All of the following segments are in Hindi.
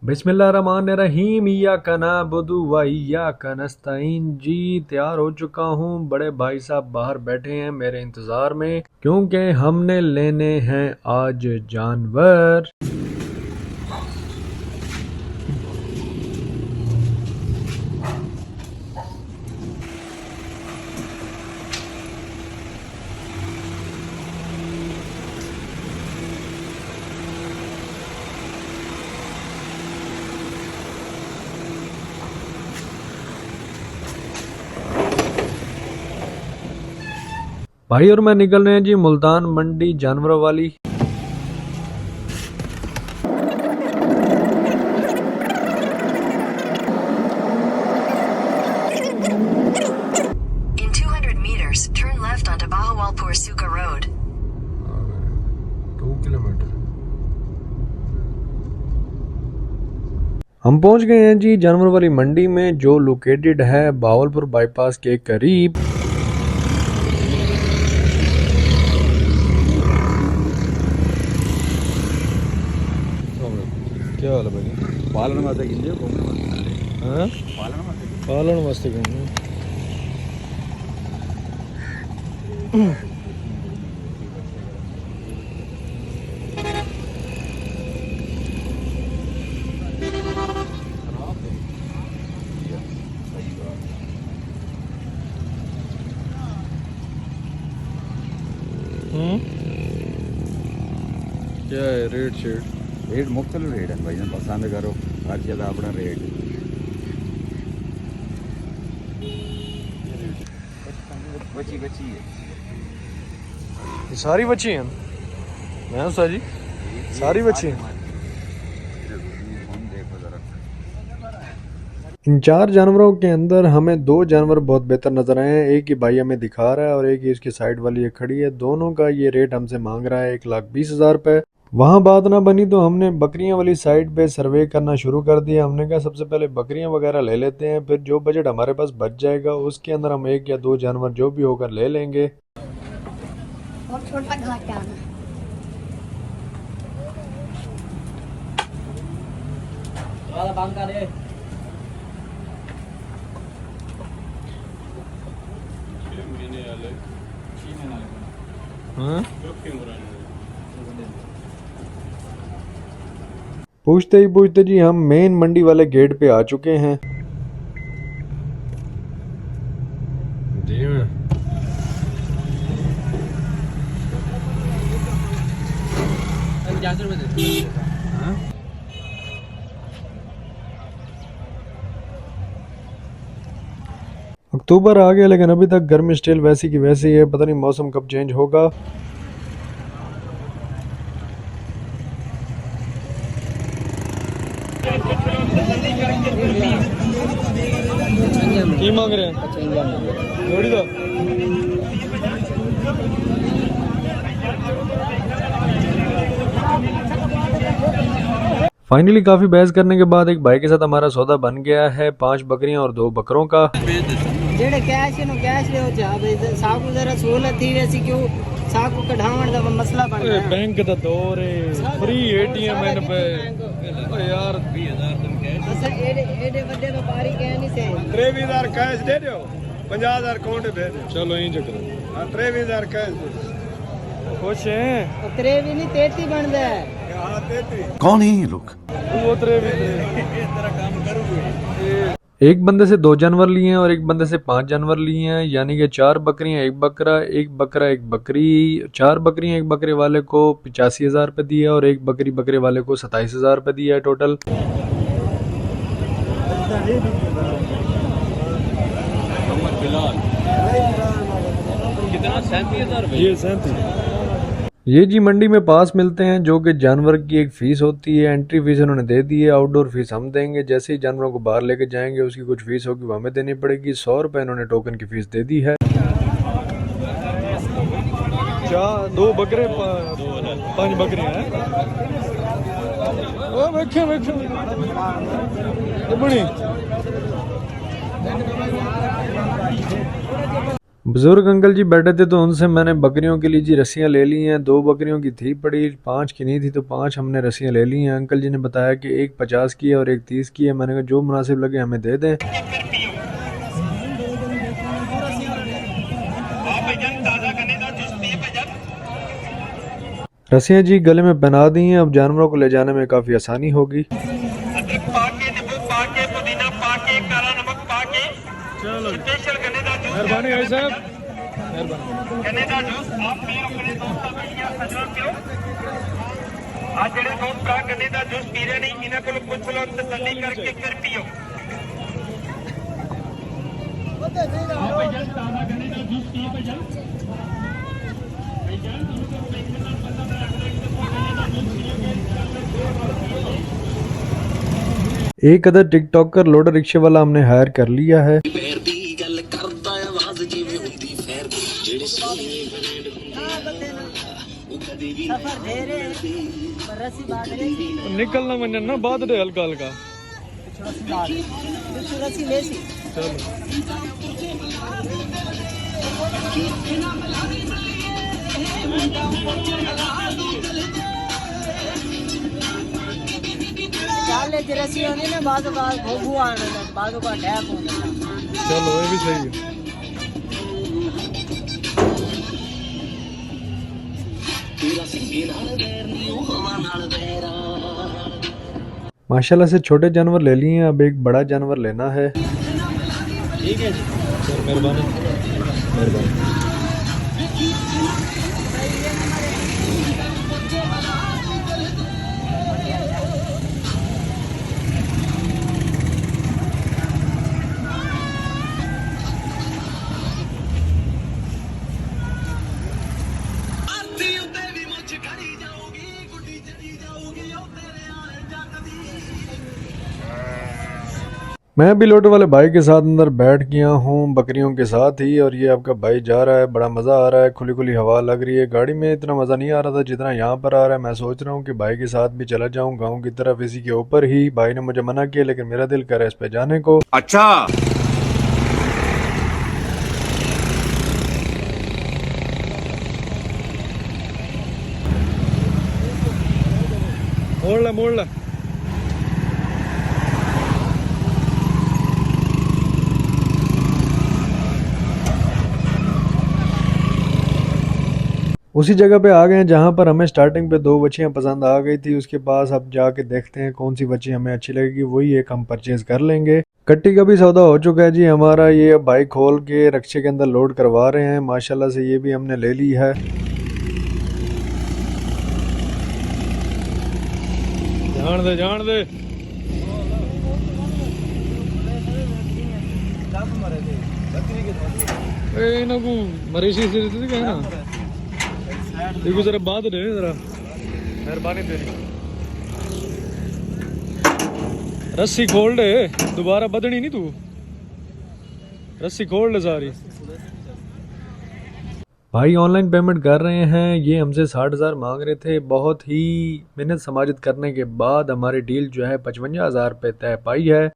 बिस्मिल्लाहिर्रहमानिर्रहीम इय्याका नअबुदु व इय्याका नस्तईन। जी तैयार हो चुका हूँ। बड़े भाई साहब बाहर बैठे हैं मेरे इंतज़ार में, क्योंकि हमने लेने हैं आज जानवर। भाई और मैं निकल रहे हैं जी मुल्तान मंडी जानवरों वाली। In 200 meters, turn left onto Bahawalpur Suka Road. 2 kilometre. हम पहुंच गए हैं जी जानवर वाली मंडी में, जो लोकेटेड है बहावलपुर बाईपास के करीब। क्या हाल है भाई? पालन वास्ते गिंजे हाँ पालन वास्ते घूमने। क्या है रेट शेट? रेट मुख्तलिफ रेट है भाई, पसंद करो हर चीज़ अपना रेट। बची बची है, ये सारी बच्ची हैं मैं सा जी, सारी बच्ची हैं। इन 4 जानवरों के अंदर हमें 2 जानवर बहुत बेहतर नजर आए हैं। एक ही भाई हमें दिखा रहा है और एक ही इसकी साइड वाली ये खड़ी है। दोनों का ये रेट हमसे मांग रहा है 1,20,000 रुपये। वहाँ बात ना बनी तो हमने बकरियां वाली साइड पे सर्वे करना शुरू कर दिया। हमने कहा सबसे पहले बकरियां वगैरह ले लेते हैं, फिर जो बजट हमारे पास बच जाएगा उसके अंदर हम 1 या 2 जानवर जो भी होगा ले लेंगे। और छोटा घाट आना पूछते ही पूछते जी हम मेन मंडी वाले गेट पे आ चुके हैं। जी अक्टूबर आ गया लेकिन अभी तक गर्मी स्टिल वैसी की वैसी है। पता नहीं मौसम कब चेंज होगा। की मांग रहे हैं लोड़ी का? फाइनली काफी बहस करने के बाद एक भाई के साथ हमारा सौदा बन गया है 5 बकरियां और 2 बकरों का। जेड़े कैश नो कैश ले जा भाई साकू जरा सहूलत थी वैसी क्यों साकू कढावण दा मसला बन गया। बैंक दा दौर है, फ्री एटीएम इन पे। ओ यार 20,000 तुम कैश असा एडे बड़े व्यापारी कह नहीं से 23,000 कैश दे दो, 50,000 काउंट दे दो। चलो यही चक्कर। हाँ 23,000 कैश दे दो। खुश हैं? तेरे भी नहीं 33 बनदा है। हाँ 33। कौन है ये लोग? वो तेरे भी तेरा काम करूंगे। एक बंदे से 2 जानवर लिए हैं और एक बंदे से 5 जानवर लिए हैं, यानी कि 4 बकरियां 1 बकरा, 1 बकरा 1 बकरी। 4 बकरियां 1 बकरे वाले को 85,000 रुपये दिया और 1 बकरी बकरे वाले को 27,000 रुपये दिया है टोटल। कितना? 37,000 ये 37। ये जी मंडी में पास मिलते हैं, जो कि जानवर की एक फीस होती है। एंट्री फीस उन्होंने दे दी है, आउटडोर फीस हम देंगे। जैसे ही जानवरों को बाहर लेके जाएंगे उसकी कुछ फीस होगी वो हमें देनी पड़ेगी। 100 रुपये इन्होंने टोकन की फीस दे दी है। 2 बकरे 5 बकरियां हैं। ओ वेखे वेखे बड़ी बुजुर्ग अंकल जी बैठे थे तो उनसे मैंने बकरियों के लिए जी रस्सियाँ ले ली हैं। 2 बकरियों की थी पड़ी, 5 की नहीं थी तो 5 हमने रस्सियाँ ले ली हैं। अंकल जी ने बताया कि एक 50 की है और एक 30 की है। मैंने कहा जो मुनासिब लगे हमें दे दें। रस्सियाँ जी गले में पहना दी हैं, अब जानवरों को ले जाने में काफ़ी आसानी होगी। मेहरबानी भाई साहब, आज जेडे दोस्त भरा गन्ने का जूस पी रहे नहीं, इन्हों को पुछ लो, तसल्ली करके फिर पियो। एक अदर टिकटॉकर लोडर रिक्शे वाला हमने हायर कर लिया है। सफर दे रहे हैं पर रस्सी बांध रही निकलना मैंने ना बात दे हल्का हल्का। रस्सी ले सी चाले रस्सी होनी ना, बाजू का भोगू आना, बाजू का डैप होना। चलो ये भी सही है। माशाल्लाह से छोटे जानवर ले लिए हैं, अब एक बड़ा जानवर लेना है। ठीक है जी, मेहरबानी मेहरबानी। मैं भी लोटे वाले भाई के साथ अंदर बैठ गया हूँ बकरियों के साथ ही, और ये आपका भाई जा रहा है। बड़ा मज़ा आ रहा है, खुली खुली हवा लग रही है। गाड़ी में इतना मज़ा नहीं आ रहा था जितना यहाँ पर आ रहा है। मैं सोच रहा हूँ कि भाई के साथ भी चला जाऊँ गाँव की तरफ, इसी के ऊपर ही। भाई ने मुझे मना किया लेकिन मेरा दिल कर रहा है इस पे जाने को। अच्छा मोड़ ला। उसी जगह पे आ गए हैं जहाँ पर हमें स्टार्टिंग पे 2 बच्चियाँ पसंद आ गई थी। उसके पास अब जाके देखते हैं कौन सी बच्ची हमें अच्छी लगेगी, वही एक हम परचेज कर लेंगे। कट्टी का भी सौदा हो चुका है जी हमारा। ये बाइक खोल के रिक्शे के अंदर लोड करवा रहे हैं। माशाल्लाह से ये भी हमने ले ली है। जान दे इन्हों को मरीशी से कहना देखो जरा बात दे, जरा मेहरबानी तेरी। रस्सी खोल दे, दोबारा बदनी नहीं तू, रस्सी खोल दे सारी। भाई ऑनलाइन पेमेंट कर रहे हैं। ये हमसे 60,000 मांग रहे थे। बहुत ही मेहनत समाजित करने के बाद हमारी डील जो है 55,000 पे तय पाई है।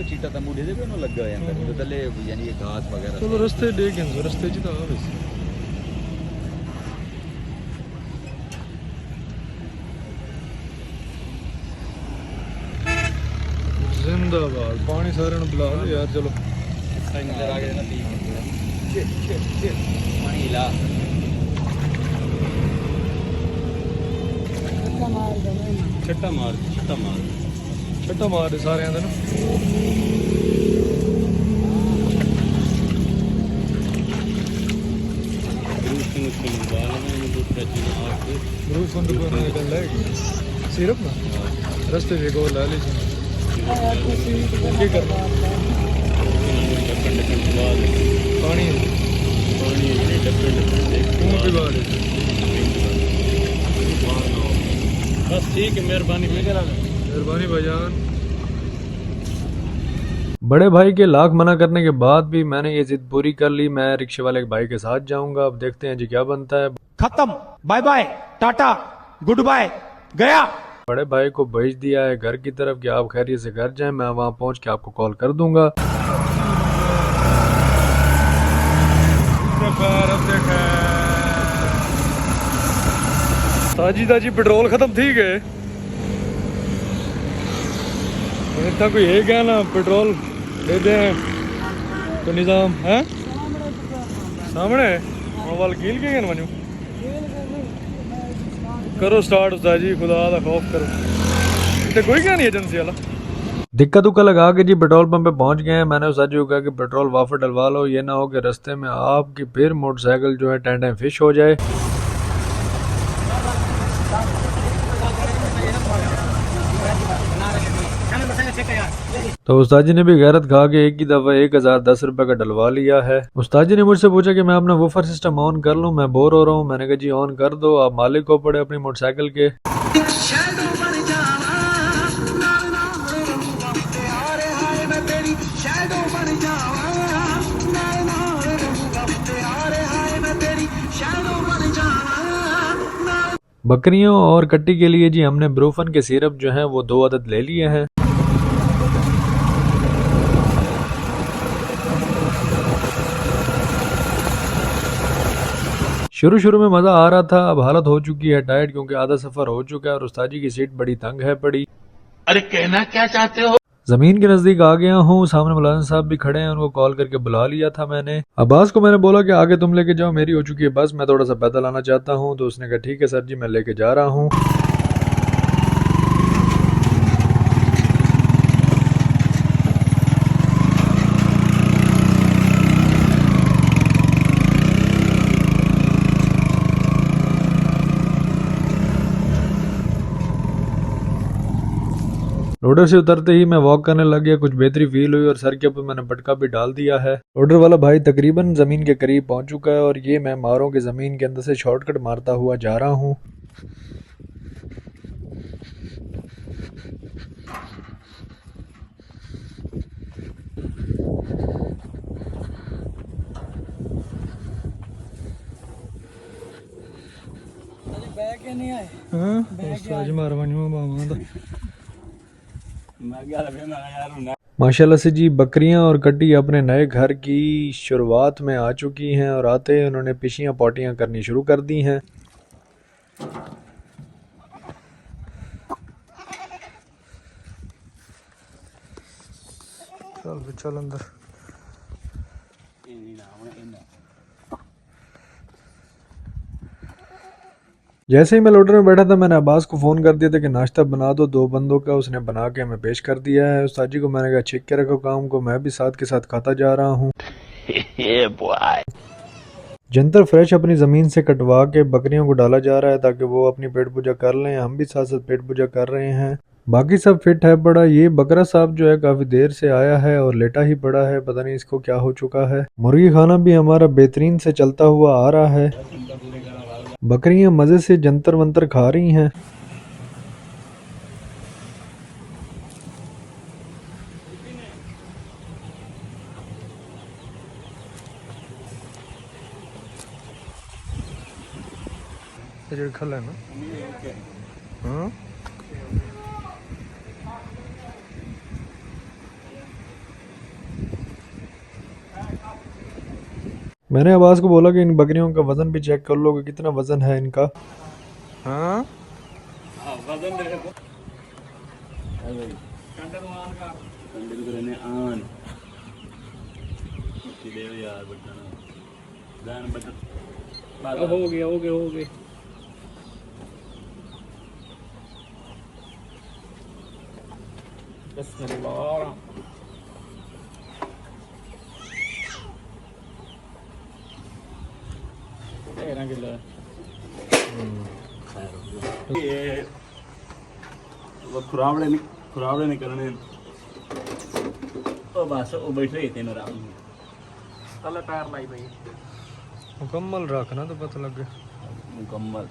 चीटा तंबू दे दे ना लगा है अंदर तो तले यानी ये घास वगैरह। चलो रस्ते देख रस्ते जी तो आ बस। जिंदाबाद, पानी सारे ने बुला दे यार। चलो अंदर आ गए ना पी पानी हिला। छट्टा मार दे सारे ना। सिर्फ ना रस्ते भी को ला लीजिए। क्या करना पानी बस ठीक है। मेहरबानी भाईजान। बड़े भाई के लाख मना करने के बाद भी मैंने ये जिद पूरी कर ली। मैं रिक्शे वाले भाई के साथ जाऊंगा। अब देखते हैं जी क्या बनता है। खत्म, bye bye, tata, good bye गया। बड़े भाई को भेज दिया है घर की तरफ कि आप खैरियत से घर जाएं, मैं वहां पहुंच के आपको कॉल कर दूंगा। ताजी पेट्रोल खत्म थी गए, इतना कोई है क्या ना पेट्रोल दे दे तो निजाम है सामने मोबाइल कील के वनू करो स्टार्ट उस्ताद जी, खुदा दा खौफ करो, इतने कोई क्या नहीं एजेंसी वाला। दिक्कत उक्का लगा के जी पेट्रोल पंप पे पहुंच गए हैं। मैंने उस्ताद जी को कहा कि पेट्रोल वापस डलवा लो, ये ना हो कि रास्ते में आपकी फिर मोटरसाइकिल जो है टेंट फिश हो जाए। तो उस्ताद जी ने भी गैरत खा के एक ही दफा 1010 रुपए का डलवा लिया है। उस्ताद जी ने मुझसे पूछा कि मैं अपना वूफर सिस्टम ऑन कर लूं, मैं बोर हो रहा हूं। मैंने कहा जी ऑन कर दो, आप मालिक को पड़े अपनी मोटरसाइकिल के। बकरियों और कट्टी के लिए जी हमने ब्रूफन के सिरप जो है वो 2 अदद ले लिए हैं। शुरू में मजा आ रहा था, अब हालत हो चुकी है टायर्ड, क्योंकि आधा सफर हो चुका है और उस्ताद जी की सीट बड़ी तंग है पड़ी। अरे कहना क्या चाहते हो? जमीन के नजदीक आ गया हूँ, सामने मुलाजिम साहब भी खड़े हैं, उनको कॉल करके बुला लिया था मैंने। अब्बास को मैंने बोला कि आगे तुम लेके जाओ, मेरी हो चुकी है बस, मैं थोड़ा सा पैदल आना चाहता हूँ। तो उसने कहा ठीक है सर जी, मैं लेके जा रहा हूँ। लोडर से उतरते ही मैं वॉक करने लग गया, कुछ बेहतरी फील हुई और सर के ऊपर मैंने पटका भी डाल दिया है। लोडर वाला भाई तकरीबन जमीन के करीब पहुंच चुका है और ये मैं मारों की जमीन के अंदर से शॉर्टकट मारता हुआ जा रहा हूं। बैग नहीं आए हाँ मारवा माशाल्लाह से जी बकरियां और कट्टी अपने नए घर की शुरुआत में आ चुकी हैं और आते ही उन्होंने पिशियां पोटियां करनी शुरू कर दी हैं। चल अंदर। जैसे ही मैं लोडर में बैठा था मैंने अब्बास को फ़ोन कर दिया था कि नाश्ता बना दो 2 बंदों का। उसने बना के हमें पेश कर दिया है। उस्ताद जी को मैंने कहा छिक के रखो काम को, मैं भी साथ के साथ खाता जा रहा हूँ। जंतर फ्रेश अपनी ज़मीन से कटवा के बकरियों को डाला जा रहा है ताकि वो अपनी पेट पूजा कर लें। हम भी साथ साथ पेट पूजा कर रहे हैं। बाकी सब फिट है पड़ा। ये बकरा साहब जो है काफ़ी देर से आया है और लेटा ही पड़ा है, पता नहीं इसको क्या हो चुका है। मुर्गी खाना भी हमारा बेहतरीन से चलता हुआ आ रहा है। बकरियां मजे से जंतर मंतर खा रही हैं। खल है ना हाँ? मैंने अब्बास को बोला कि इन बकरियों का वजन भी चेक कर लो कि कितना वजन है इनका। हाँ? हो गया खुरावड़े नहीं करने ओ बस वो बैठे ही थे ना राम तले पैर लाई भाई मुकम्मल रखना तो पता लग गया मुकम्मल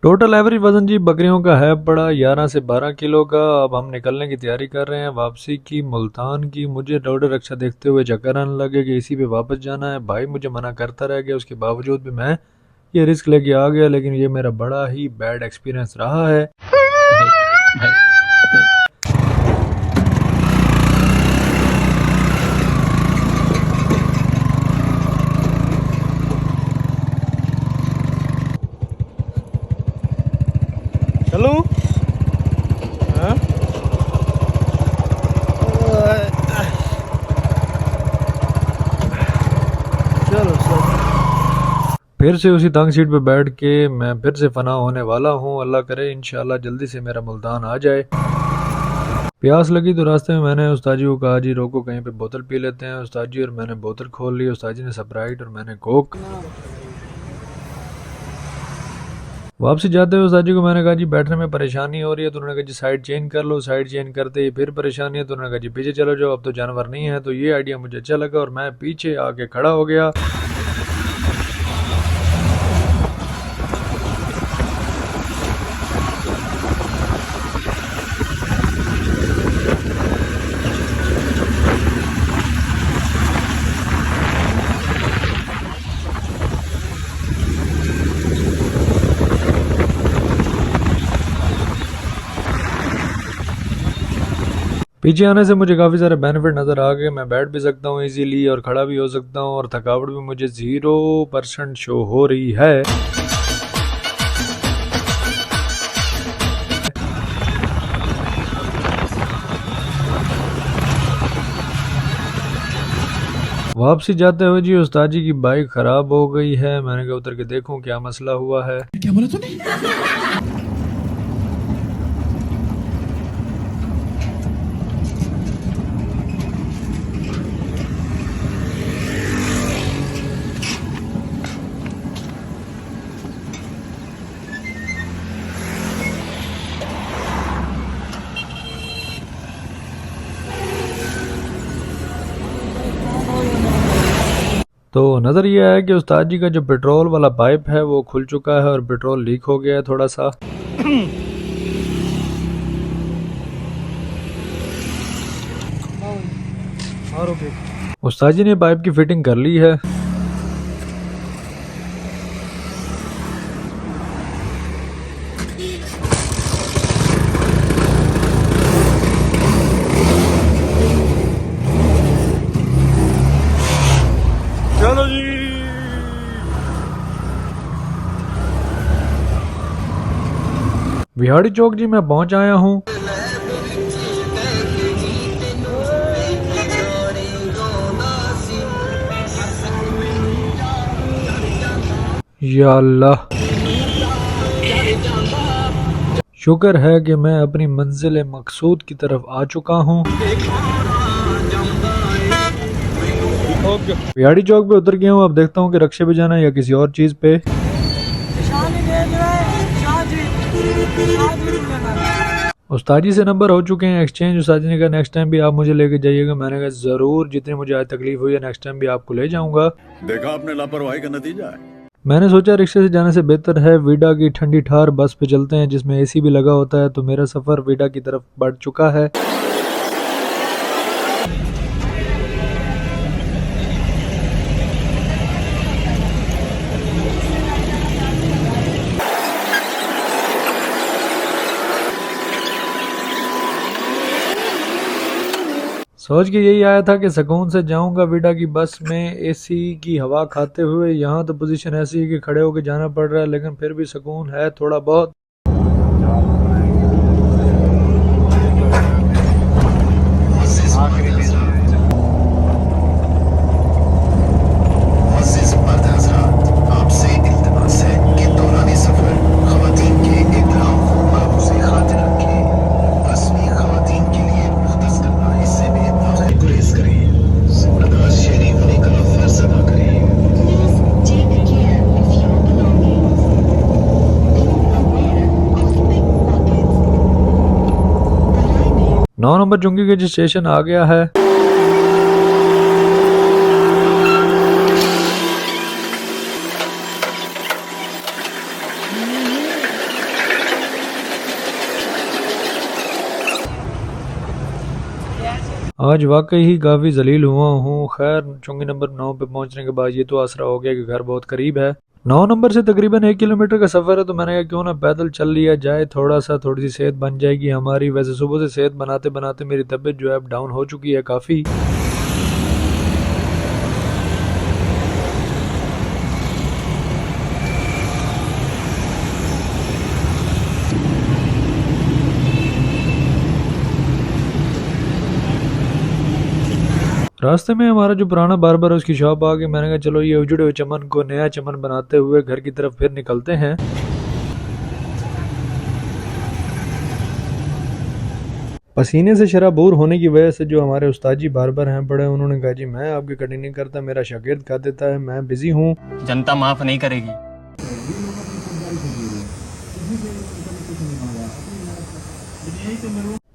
टोटल एवरेज वजन जी बकरियों का है पड़ा 11 से 12 किलो का। अब हम निकलने की तैयारी कर रहे हैं वापसी की, मुल्तान की। मुझे रोड रक्षा देखते हुए चक्कर आने लगे कि इसी पे वापस जाना है। भाई मुझे मना करता रह गया, उसके बावजूद भी मैं ये रिस्क लेके आ गया। लेकिन ये मेरा बड़ा ही बैड एक्सपीरियंस रहा है। चलो हाँ? चलो फिर से उसी तंग सीट पे बैठ के मैं फिर से फना होने वाला हूँ। अल्लाह करे इंशाल्लाह जल्दी से मेरा मुल्तान आ जाए। प्यास लगी तो रास्ते में मैंने उस्ताद जी को कहा जी रोको कहीं पे बोतल पी लेते हैं। उस्ताद जी और मैंने बोतल खोल ली। उस्ताद जी ने स्प्राइट और मैंने कोक। वापसी जाते हुए उस्ताद जी को मैंने कहा जी बैठने में परेशानी हो रही है, तो उन्होंने कहा जी साइड चेंज कर लो। साइड चेंज करते ही फिर परेशानी है, तो उन्होंने कहा जी पीछे चलो जाओ, अब तो जानवर नहीं है। तो ये आइडिया मुझे अच्छा लगा और मैं पीछे आके खड़ा हो गया। पीछे आने से मुझे काफ़ी सारे बेनिफिट नज़र आ गए। मैं बैठ भी सकता हूँ इजीली और खड़ा भी हो सकता हूँ और थकावट भी मुझे 0% शो हो रही है। वापसी जाते हुए जी उस्ताद जी की बाइक ख़राब हो गई है। मैंने कहा उतर के देखूं क्या मसला हुआ है। क्या बोला तूने? तो नज़र ये है कि उस्ताद जी का जो पेट्रोल वाला पाइप है वो खुल चुका है और पेट्रोल लीक हो गया है थोड़ा सा। उस्ताद जी ने पाइप की फिटिंग कर ली है। चलो जी विहाड़ी चौक जी मैं पहुंच आया हूँ। या अल्लाह, शुक्र है कि मैं अपनी मंजिल मकसूद की तरफ आ चुका हूँ। विहाड़ी चौक पे उतर गया हूँ। अब देखता हूँ कि रक्शे पे जाना है या किसी और चीज़ पे। उस्ताद जी से नंबर हो चुके हैं एक्सचेंज। उस्ताद जी ने कहा नेक्स्ट टाइम भी आप मुझे लेके जाइएगा। मैंने कहा ज़रूर, जितनी मुझे आज तकलीफ हुई है नेक्स्ट टाइम भी आपको ले जाऊंगा। देखा आपने लापरवाही का नतीजा है। मैंने सोचा रिक्शे से जाने से बेहतर है वीडा की ठंडी ठार बस पे चलते हैं जिसमें एसी भी लगा होता है। तो मेरा सफ़र वीडा की तरफ बढ़ चुका है। सोच के यही आया था कि सुकून से जाऊंगा वीडा की बस में एसी की हवा खाते हुए। यहाँ तो पोजीशन ऐसी है कि खड़े होकर जाना पड़ रहा है, लेकिन फिर भी सुकून है थोड़ा बहुत। Take care of your belongings. Beware of pickpockets. 9 number चुंगी के स्टेशन आ गया है। आज वाकई ही काफ़ी जलील हुआ हूँ। खैर चुंगी नंबर 9 पे पहुंचने के बाद ये तो आसरा हो गया कि घर बहुत करीब है। 9 नंबर से तकरीबन 1 किलोमीटर का सफ़र है, तो मैंने कहा क्यों ना पैदल चल लिया जाए, थोड़ी सी सेहत बन जाएगी हमारी। वैसे सुबह से सेहत बनाते बनाते मेरी तबीयत जो है अब डाउन हो चुकी है काफ़ी। रास्ते में हमारा जो पुराना बार्बर है उसकी शॉप आ गई। मैंने कहा चलो ये उजड़े हुए चमन को नया चमन बनाते हुए घर की तरफ फिर निकलते हैं। पसीने से शराबूर होने की वजह से जो हमारे उस्ताद जी बार्बर हैं बड़े, उन्होंने कहा जी मैं आपकी कटिंग नहीं करता, मेरा शागिर्द कर देता है, मैं बिजी हूँ। जनता माफ नहीं करेगी।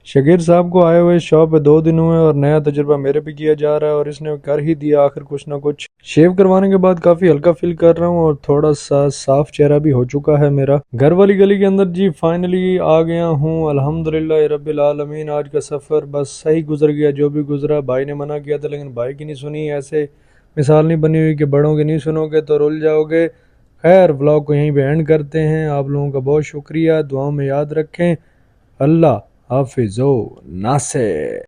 शकीर साहब को आए हुए शॉप पे 2 दिन हुए और नया तजुर्बा मेरे पे किया जा रहा है और इसने कर ही दिया आखिर कुछ ना कुछ। शेव करवाने के बाद काफी हल्का फील कर रहा हूँ और थोड़ा सा साफ चेहरा भी हो चुका है मेरा। घर वाली गली के अंदर जी फाइनली आ गया हूँ। अल्हम्दुलिल्लाह रब्बिल आलमीन। आज का सफर बस सही गुजर गया, जो भी गुजरा। भाई ने मना किया था लेकिन भाई की नहीं सुनी। ऐसे मिसाल नहीं बनी हुई कि बड़ों की नहीं सुनोगे तो रुल जाओगे। खैर व्लॉग को यहीं पे एंड करते हैं। आप लोगों का बहुत शुक्रिया, दुआओं में याद रखें। अल्लाह हाफिज़ो नासे।